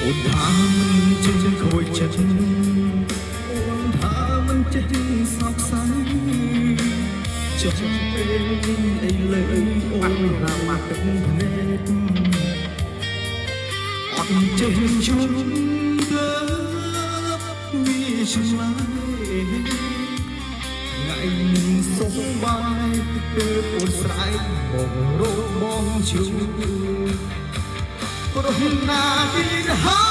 អូនថាមិនចេះខូចចិត្តអូនថាមិនចេះសោកសៅចុះពេលអីលើអូនរាមាត់ទឹកភ្នែកអត់ចេះជុំលើវាឆ្លាយថ្ងៃនេះសុខបាយគឺអូនស្រែកបងរកបងជួបព្រោះណាទីហ